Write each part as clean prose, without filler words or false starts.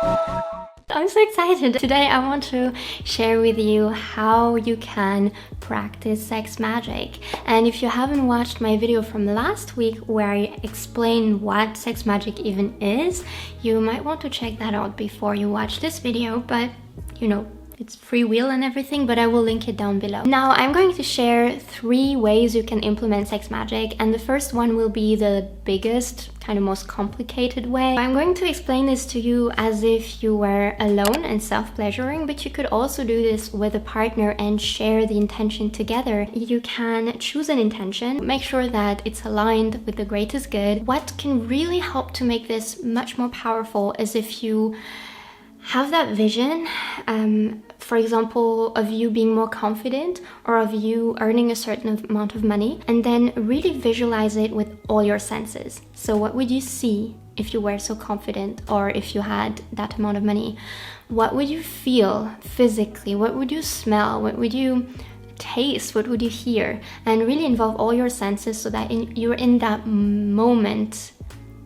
I'm so excited. Today I want to share with you how you can practice sex magic. And if you haven't watched my video from last week where I explain what sex magic even is, you might want to check that out before you watch this video, but you know, it's free will and everything, but I will link it down below. Now I'm going to share 3 ways you can implement sex magic, and the first one will be the biggest, kind of most complicated way. I'm going to explain this to you as if you were alone and self-pleasuring, but you could also do this with a partner and share the intention together. You can choose an intention, make sure that it's aligned with the greatest good. What can really help to make this much more powerful is if you have that vision, for example, of you being more confident or of you earning a certain amount of money, and then really visualize it with all your senses. So what would you see if you were so confident, or if you had that amount of money? What would you feel physically? What would you smell? What would you taste? What would you hear? And really involve all your senses so that you're in that moment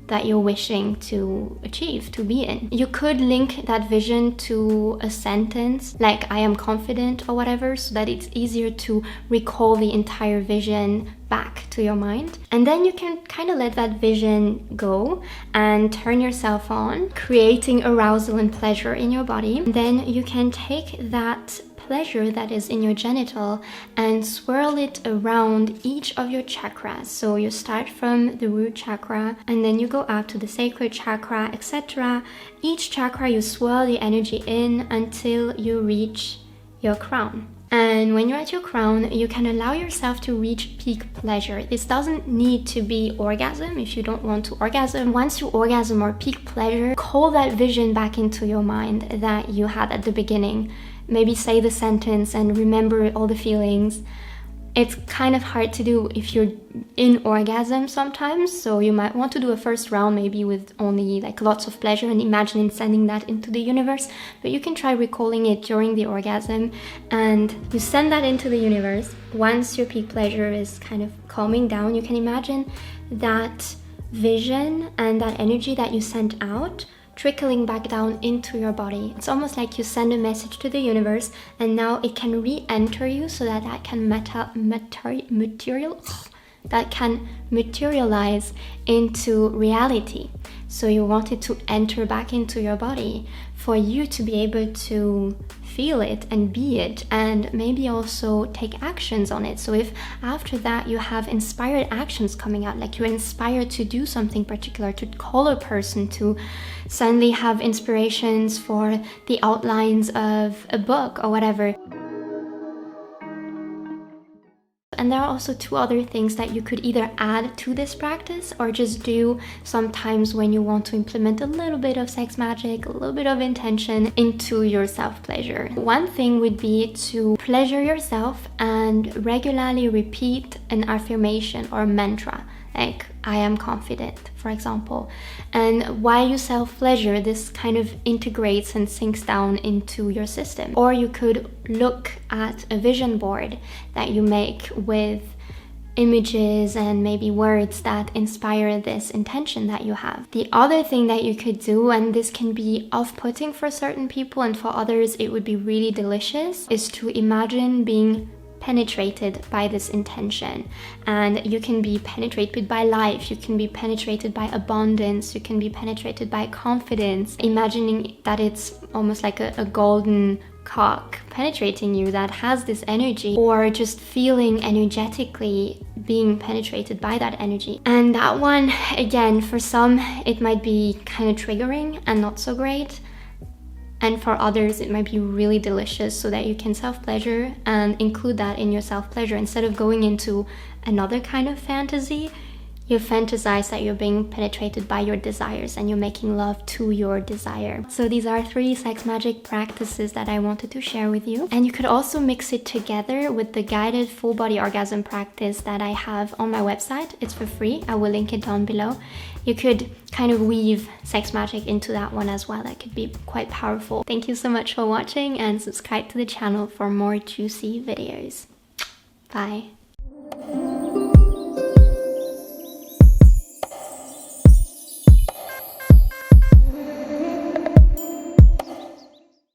that you're wishing to achieve, to be in. You could link that vision to a sentence like I am confident or whatever, so that it's easier to recall the entire vision back to your mind. And then you can kind of let that vision go and turn yourself on, creating arousal and pleasure in your body. And then you can take that pleasure that is in your genital and swirl it around each of your chakras. So you start from the root chakra and then you go out to the sacral chakra, etc. Each chakra you swirl the energy in until you reach your crown. And when you're at your crown, you can allow yourself to reach peak pleasure. This doesn't need to be orgasm if you don't want to orgasm. Once you orgasm or peak pleasure, call that vision back into your mind that you had at the beginning. Maybe say the sentence and remember all the feelings. It's kind of hard to do if you're in orgasm sometimes, so you might want to do a first round maybe with only like lots of pleasure and imagining sending that into the universe. But you can try recalling it during the orgasm and you send that into the universe. Once your peak pleasure is kind of calming down, you can imagine that vision and that energy that you sent out trickling back down into your body. It's almost like you send a message to the universe and now it can re-enter you so that that can materialize into reality. So you want it to enter back into your body for you to be able to feel it and be it, and maybe also take actions on it. So if after that you have inspired actions coming out, like you're inspired to do something particular, to call a person, to suddenly have inspirations for the outlines of a book or whatever. And there are also 2 other things that you could either add to this practice or just do sometimes when you want to implement a little bit of sex magic, a little bit of intention into your self-pleasure. One thing would be to pleasure yourself and regularly repeat an affirmation or mantra, like I am confident, for example. And while you self-pleasure, this kind of integrates and sinks down into your system. Or you could look at a vision board that you make with images and maybe words that inspire this intention that you have. The other thing that you could do, and this can be off-putting for certain people and for others it would be really delicious, is to imagine being penetrated by this intention. And you can be penetrated by life, you can be penetrated by abundance, you can be penetrated by confidence, imagining that it's almost like a golden cock penetrating you that has this energy, or just feeling energetically being penetrated by that energy. And that one, again, for some it might be kind of triggering and not so great, and for others it might be really delicious, so that you can self-pleasure and include that in your self-pleasure. Instead of going into another kind of fantasy, you fantasize that you're being penetrated by your desires and you're making love to your desire. So these are 3 sex magic practices that I wanted to share with you. And you could also mix it together with the guided full body orgasm practice that I have on my website. It's for free. I will link it down below. You could kind of weave sex magic into that one as well. That could be quite powerful. Thank you so much for watching, and subscribe to the channel for more juicy videos. Bye.